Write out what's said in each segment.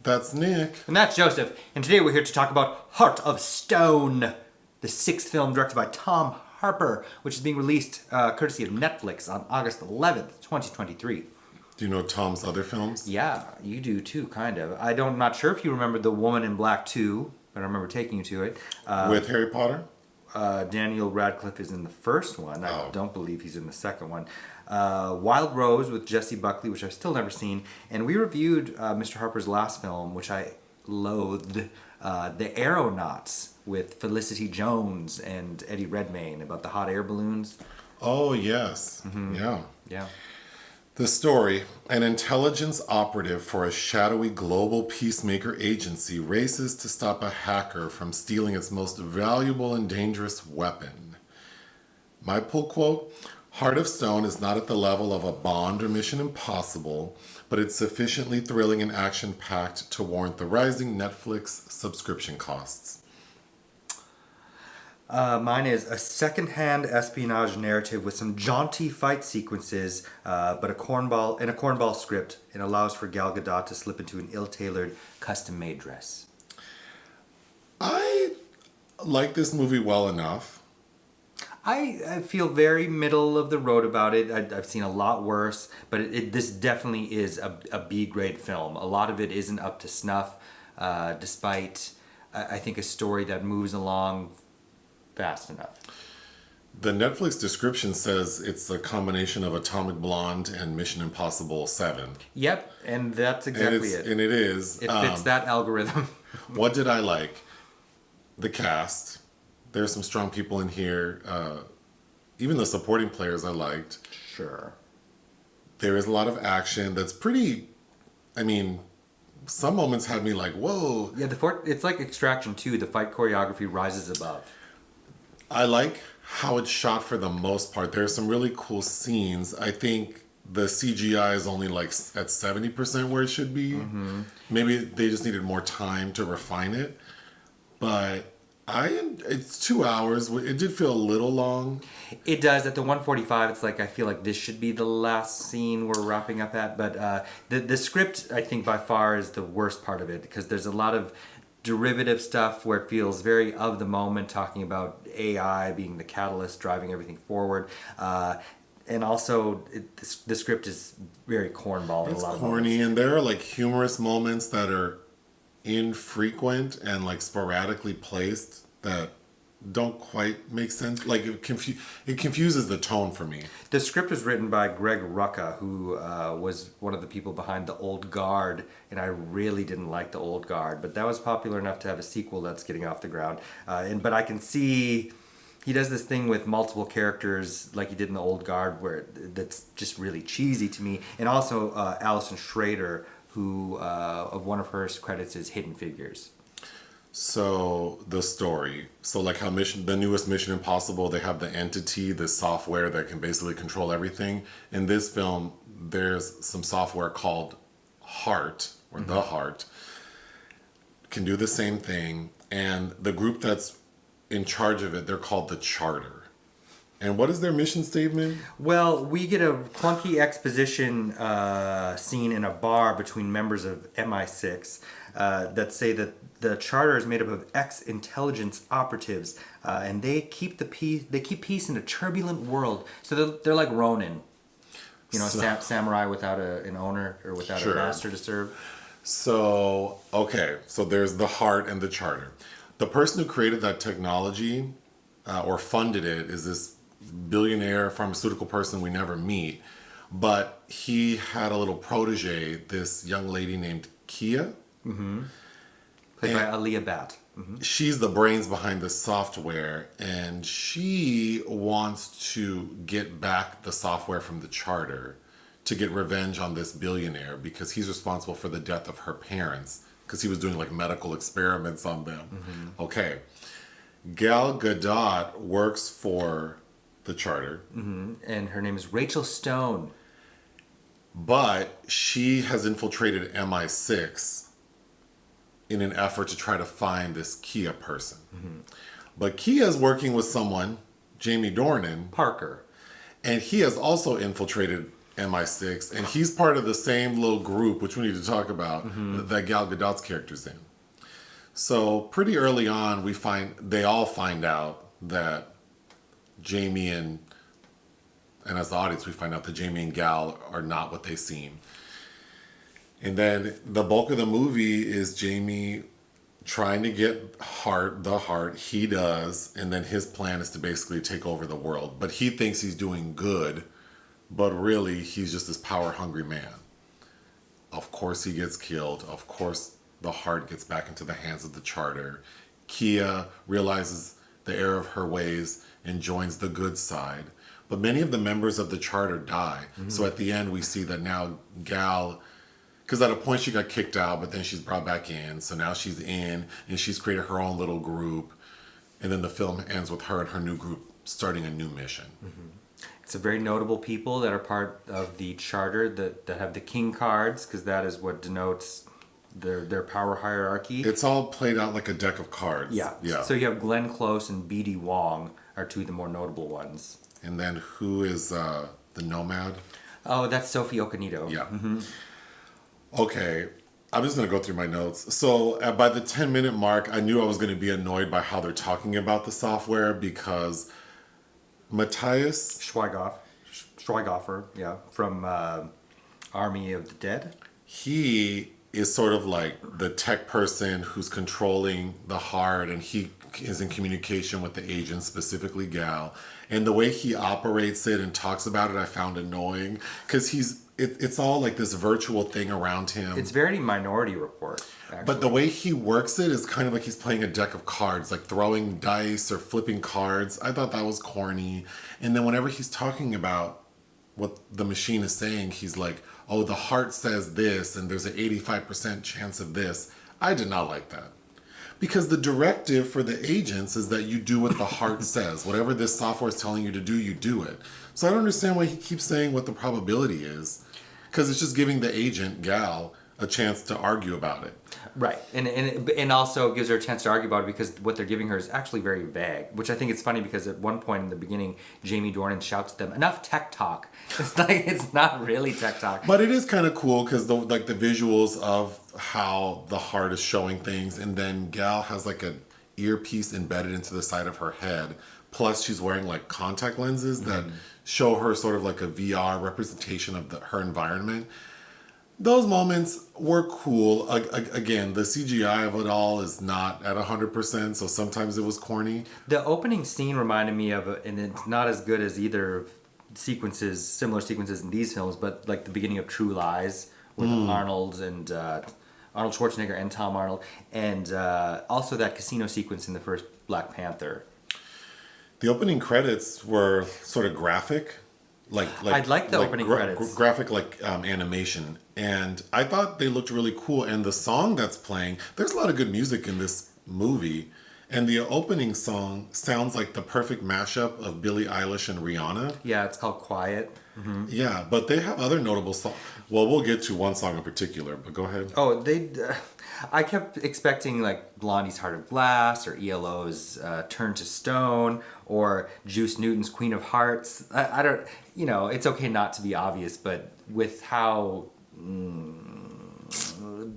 That's Nick. And that's Joseph. And today we're here to talk about Heart of Stone, the sixth film directed by Tom Harper, which is being released courtesy of Netflix on August 11th, 2023. Do you know Tom's other films? Yeah, you do too, kind of. I'm not sure if you remember The Woman in Black 2, but I remember taking you to it. With Harry Potter? Daniel Radcliffe is in the first one. I don't believe he's in the second one. Wild Rose with Jessie Buckley, which I've still never seen. And we reviewed Mr. Harper's last film, which I loathed, The Aeronauts with Felicity Jones and Eddie Redmayne about the hot air balloons. Oh, yes. Mm-hmm. Yeah. The story: an intelligence operative for a shadowy global peacemaker agency races to stop a hacker from stealing its most valuable and dangerous weapon. My pull quote: Heart of Stone is not at the level of a Bond or Mission Impossible, but it's sufficiently thrilling and action-packed to warrant the rising Netflix subscription costs. Mine is a second-hand espionage narrative with some jaunty fight sequences, but a cornball script, and allows for Gal Gadot to slip into an ill-tailored, custom-made dress. I like this movie well enough. I feel very middle of the road about it. I've seen a lot worse, but this definitely is a B-grade film. A lot of it isn't up to snuff, despite, I think, a story that moves along fast enough. The Netflix description says it's a combination of Atomic Blonde and Mission Impossible 7. Yep, and that's exactly it. And it is. It fits that algorithm. What did I like? The cast. There's some strong people in here. Even the supporting players I liked. Sure. There is a lot of action that's pretty... I mean, some moments had me like, whoa. Yeah, it's like Extraction 2. The fight choreography rises above. I like how it's shot for the most part. There's some really cool scenes. I think the CGI is only like at 70% where it should be. Mm-hmm. Maybe they just needed more time to refine it. But it's 2 hours. It did feel a little long. It does. At the 1:45, it's like I feel like this should be the last scene we're wrapping up at. But the script, I think, by far is the worst part of it, because there's a lot of derivative stuff where it feels very of the moment, talking about AI being the catalyst driving everything forward. And also, the script is very cornball in a lot of moments. It's corny, and there are like humorous moments that are infrequent and like sporadically placed that don't quite make sense. Like it confuses the tone for me. The script was written by Greg Rucka, who was one of the people behind The Old Guard, and I really didn't like The Old Guard, but that was popular enough to have a sequel that's getting off the ground. But I can see he does this thing with multiple characters like he did in The Old Guard, where that's just really cheesy to me. And also Allison Schroeder, who of one of her credits is Hidden Figures. So the story, like how the newest Mission Impossible, they have the entity, the software that can basically control everything. In this film, there's some software called Heart, or the Heart, can do the same thing. And the group that's in charge of it, they're called the Charter. And what is their mission statement? Well, we get a clunky exposition scene in a bar between members of MI6 that say that the Charter is made up of ex-intelligence operatives, and they keep peace in a turbulent world. So they're like Ronin, samurai without an owner or without a master to serve. So there's the Heart and the Charter. The person who created that technology or funded it is this billionaire pharmaceutical person we never meet, but he had a little protege, this young lady named Keya. Mm-hmm. Played by Alia Bhatt. Mm-hmm. She's the brains behind the software, and she wants to get back the software from the Charter to get revenge on this billionaire because he's responsible for the death of her parents because he was doing like medical experiments on them. Mm-hmm. Okay. Gal Gadot works for the Charter. Mm-hmm. And her name is Rachel Stone. But she has infiltrated MI6 in an effort to try to find this Keya person. Mm-hmm. But Keya is working with someone, Jamie Dornan. Parker. And he has also infiltrated MI6, and he's part of the same little group, which we need to talk about, that Gal Gadot's character's in. So pretty early on, they all find out that Jamie and as the audience, we find out that Jamie and Gal are not what they seem. And then the bulk of the movie is Jamie trying to get the heart. He does, and then his plan is to basically take over the world. But he thinks he's doing good, but really he's just this power-hungry man. Of course he gets killed. Of course the heart gets back into the hands of the charter. Keya realizes the error of her ways and joins the good side. But many of the members of the charter die. So at the end we see that now Gal, because at a point she got kicked out, but then she's brought back in. So now she's in, and she's created her own little group. And then the film ends with her and her new group starting a new mission. It's a very notable people that are part of the charter that have the king cards, because that is what denotes their power hierarchy. It's all played out like a deck of cards. Yeah. So you have Glenn Close and B.D. Wong are two of the more notable ones. And then who is the Nomad? Oh, that's Sophie Okonedo. Yeah. Okay, I'm just going to go through my notes. So by the 10-minute mark, I knew I was going to be annoyed by how they're talking about the software, because Matthias... Schweighöfer, yeah, from Army of the Dead. He is sort of like the tech person who's controlling the heart, and he is in communication with the agent, specifically Gal. And the way he operates it and talks about it, I found annoying, because it's all like this virtual thing around him. It's very Minority Report, actually. But the way he works it is kind of like he's playing a deck of cards, like throwing dice or flipping cards. I thought that was corny. And then whenever he's talking about what the machine is saying, he's like, oh, the heart says this, and there's an 85% chance of this. I did not like that. Because the directive for the agents is that you do what the heart says. Whatever this software is telling you to do, you do it. So I don't understand why he keeps saying what the probability is. Because it's just giving the agent, Gal, a chance to argue about it. Right. And also gives her a chance to argue about it, because what they're giving her is actually very vague, which I think it's funny, because at one point in the beginning, Jamie Dornan shouts to them, "Enough tech talk." It's like, it's not really tech talk. But it is kind of cool, because the visuals of how the heart is showing things, and then Gal has like an earpiece embedded into the side of her head. Plus she's wearing like contact lenses that show her sort of like a VR representation of her environment. Those moments were cool. Again, the CGI of it all is not at 100%, so sometimes it was corny. The opening scene reminded me of, and it's not as good as either similar sequences in these films, but like the beginning of True Lies with Arnold Schwarzenegger and Tom Arnold, and also that casino sequence in the first Black Panther. The opening credits were sort of graphic. I'd like the opening credits. Graphic animation. And I thought they looked really cool. And the song that's playing, there's a lot of good music in this movie. And the opening song sounds like the perfect mashup of Billie Eilish and Rihanna. Yeah, it's called Quiet. Mm-hmm. Yeah, but they have other notable songs. Well, we'll get to one song in particular, but go ahead. Oh, I kept expecting like Blondie's Heart of Glass, or ELO's Turn to Stone, or Juice Newton's Queen of Hearts. I don't, it's okay not to be obvious, but with how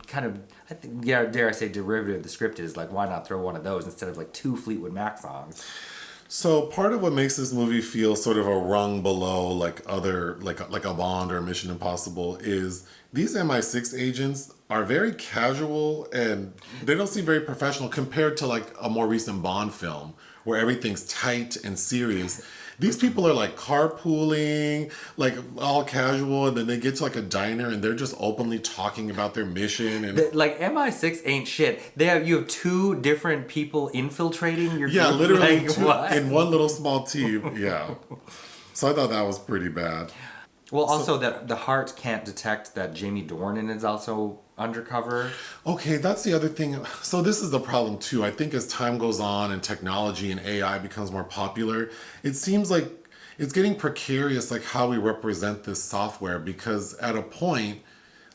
kind of, I think, dare I say, derivative the script is, like, why not throw one of those instead of like two Fleetwood Mac songs? So part of what makes this movie feel sort of a rung below like a Bond or a Mission Impossible is these MI6 agents are very casual, and they don't seem very professional compared to like a more recent Bond film where everything's tight and serious. These people are like carpooling, like all casual, and then they get to like a diner and they're just openly talking about their mission. And like MI6 ain't shit. You have two different people infiltrating your group. Literally like, two, what? in one little small team. Yeah. So I thought that was pretty bad. Well, also that the heart can't detect that Jamie Dornan is also undercover. Okay, that's the other thing. So this is the problem too. I think as time goes on and technology and AI becomes more popular, it seems like it's getting precarious, like how we represent this software, because at a point,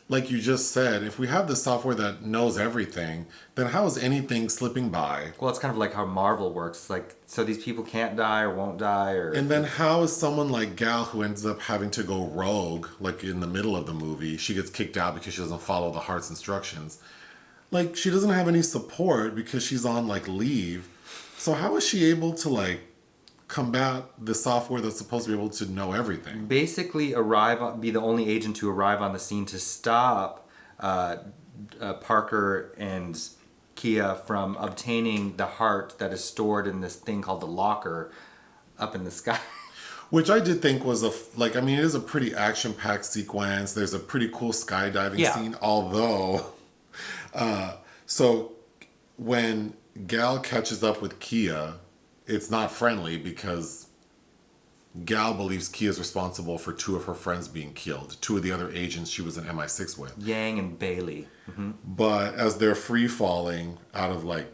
like you just said, if we have the software that knows everything, then how is anything slipping by? Well, it's kind of like how Marvel works. It's like, so these people can't die or won't die, or And then how is someone like Gal, who ends up having to go rogue, like in the middle of the movie, she gets kicked out because she doesn't follow the heart's instructions. Like, she doesn't have any support because she's on like leave. So how is she able to like combat the software that's supposed to be able to know everything? basically be the only agent to arrive on the scene to stop Parker and Keya from obtaining the heart that is stored in this thing called the locker up in the sky. Which I did think was it is a pretty action-packed sequence. There's a pretty cool skydiving Yeah. scene, although, so when Gal catches up with Keya, it's not friendly because Gal believes Keya's responsible for two of her friends being killed, two of the other agents she was in MI6 with. Yang and Bailey. But as they're free falling out of like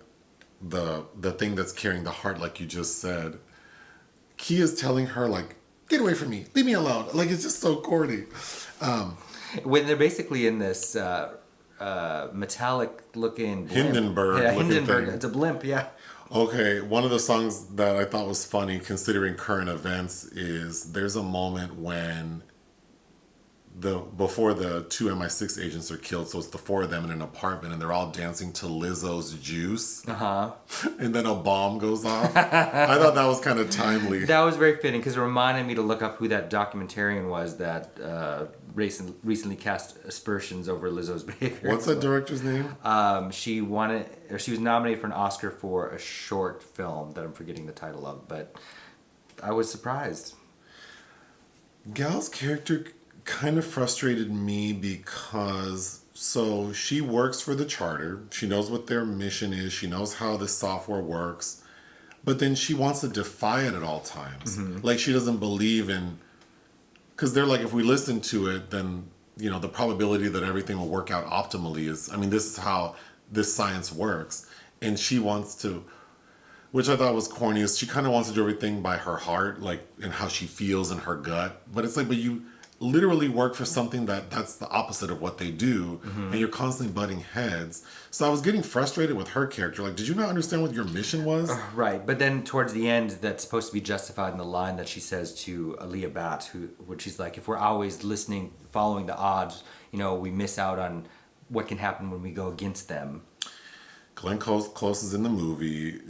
the thing that's carrying the heart, like you just said, Keya's telling her like, "Get away from me, leave me alone." Like, it's just so corny. When they're basically in this metallic looking blimp. Hindenburg Yeah, looking Hindenburg. thing. It's a blimp, yeah. Okay, one of the songs that I thought was funny considering current events is there's a moment when before the two MI6 agents are killed, so it's the four of them in an apartment and they're all dancing to Lizzo's Juice. And then a bomb goes off. I thought that was kind of timely. That was very fitting because it reminded me to look up who that documentarian was that recently cast aspersions over Lizzo's behavior. What's that director's name? She was nominated for an Oscar for a short film that I'm forgetting the title of, but I was surprised. Gal's character kind of frustrated me because so she works for the charter. She knows what their mission is. She knows how this software works. But then she wants to defy it at all times. Like, she doesn't believe in, because they're like, if we listen to it, then, you know, the probability that everything will work out optimally is, I mean, this is how this science works. And she wants to, which I thought was corny, is she kind of wants to do everything by her heart, like, and how she feels in her gut. But it's like, but you literally work for something that's the opposite of what they do, and you're constantly butting heads. So I was getting frustrated with her character. Like, did you not understand what your mission was? Right, but then towards the end, that's supposed to be justified in the line that she says to Alia Bhatt, which she's like, if we're always listening, following the odds, you know, we miss out on what can happen when we go against them. Glenn Close is in the movie.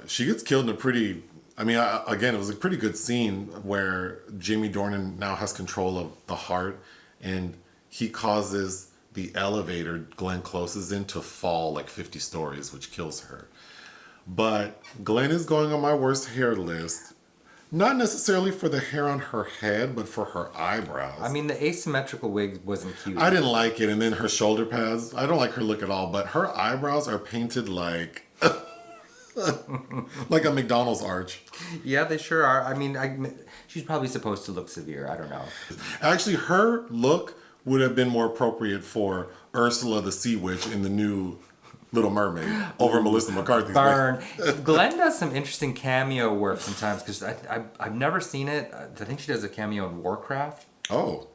She gets killed in a pretty... I mean, again, it was a pretty good scene where Jamie Dornan now has control of the heart, and he causes the elevator Glenn Close is in to fall like 50 stories, which kills her. But Glenn is going on my worst hair list, not necessarily for the hair on her head, but for her eyebrows. I mean, the asymmetrical wig wasn't cute. I didn't like it, and then her shoulder pads. I don't like her look at all, but her eyebrows are painted like... like a McDonald's arch. Yeah, they sure are. I mean, she's probably supposed to look severe. I don't know. Actually, her look would have been more appropriate for Ursula the Sea Witch in the new Little Mermaid over Melissa McCarthy's. Burn. Glenn does some interesting cameo work sometimes because I've never seen it. I think she does a cameo in Warcraft. Oh,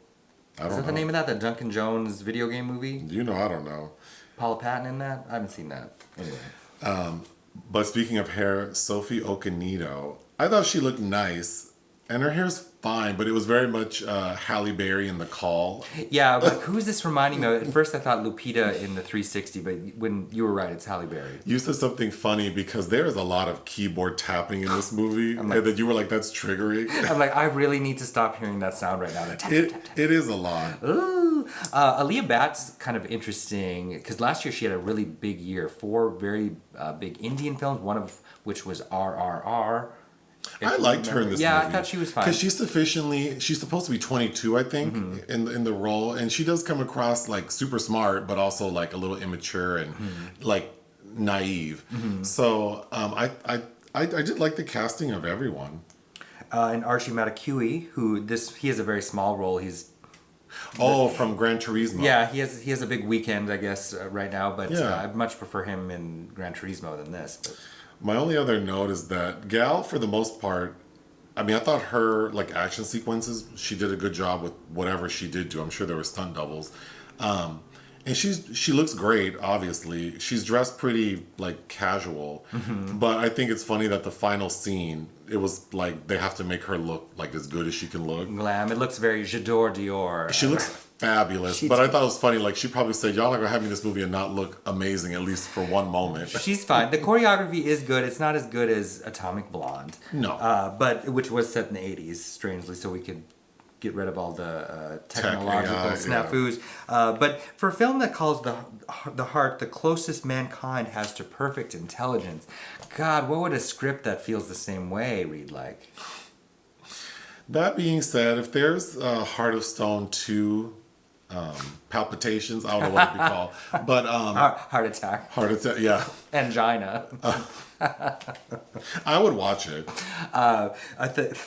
I don't know. Is that the name of that? The Duncan Jones video game movie? You know, I don't know. Paula Patton in that? I haven't seen that. Anyway. But speaking of hair, Sophie Okonedo, I thought she looked nice. And her hair's fine, but it was very much Halle Berry in The Call. Yeah, but who's this reminding me of? At first I thought Lupita in the 360, but when you were right, it's Halle Berry. You said something funny because there is a lot of keyboard tapping in this movie. And that you were like, that's triggering. I'm like, I really need to stop hearing that sound right now. It is a lot. Ooh. Alia Bhatt's kind of interesting because last year she had a really big year. 4 very big Indian films, one of which was RRR. I liked her in this movie. Yeah, I thought she was fine. Because she's supposed to be 22, I think, in the role. And she does come across like super smart, but also like a little immature and like naive. So I did like the casting of everyone. And Archie Matakui, he has a very small role. He's from Gran Turismo. Yeah, he has a big weekend, I guess, right now. But Yeah. I'd much prefer him in Gran Turismo than this. But. My only other note is that Gal, for the most part, I mean, I thought her like action sequences, she did a good job with whatever she did do. I'm sure there were stunt doubles. And she looks great, obviously. She's dressed pretty, like, casual. But I think it's funny that the final scene, it was like they have to make her look, like, as good as she can look. Glam. It looks very J'adore Dior. She looks fabulous. But I thought it was funny, like, she probably said, y'all are going to have me in this movie and not look amazing, at least for one moment. She's fine. The choreography is good. It's not as good as Atomic Blonde. No. But which was set in the 80s, strangely, so we could get rid of all the technological snafus. But for a film that calls the heart the closest mankind has to perfect intelligence, God, what would a script that feels the same way read like? That being said, if there's Heart of Stone 2 palpitations, I don't know what it'd be called, but Heart attack. Heart attack, yeah. Angina. I would watch it.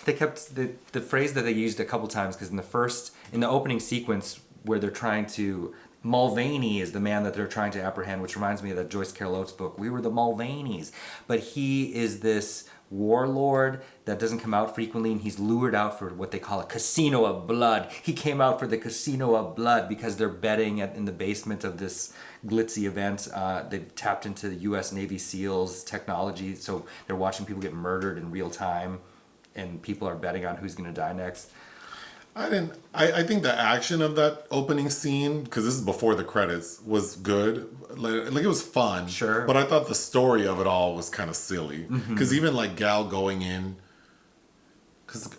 They kept the phrase that they used a couple times because in the opening sequence where they're trying to, Mulvaney is the man that they're trying to apprehend, which reminds me of that Joyce Carol Oates book, We Were the Mulvaneys. But he is this warlord that doesn't come out frequently, and he's lured out for what they call a casino of blood. He came out for the casino of blood because they're betting in the basement of this glitzy event. They've tapped into the U.S. Navy SEALs technology, so they're watching people get murdered in real time, and people are betting on who's going to die next. I think the action of that opening scene, because this is before the credits, was good. Like it was fun. Sure. But I thought the story of it all was kind of silly. Because even like Gal going in, because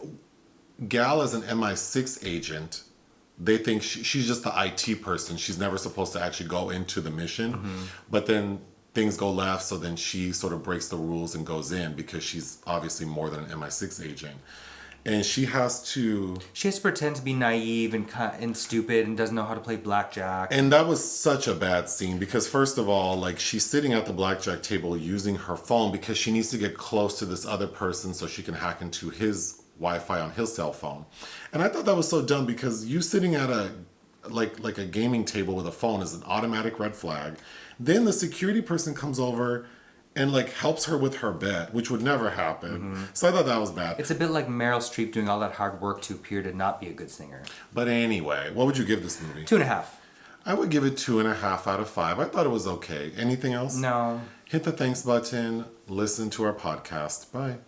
Gal is an MI6 agent, they think she's just the IT person. She's never supposed to actually go into the mission. But then things go left, so then she sort of breaks the rules and goes in because she's obviously more than an MI6 agent. And she has to pretend to be naive and stupid and doesn't know how to play blackjack. And that was such a bad scene because first of all, like she's sitting at the blackjack table using her phone because she needs to get close to this other person so she can hack into his Wi-Fi on his cell phone. And I thought that was so dumb because you sitting at a like a gaming table with a phone is an automatic red flag. Then the security person comes over and like helps her with her bet, which would never happen. So I thought that was bad. It's a bit like Meryl Streep doing all that hard work to appear to not be a good singer. But anyway, what would you give this movie? 2.5. I would give it 2.5 out of 5. I thought it was okay. Anything else? No. Hit the thanks button. Listen to our podcast. Bye.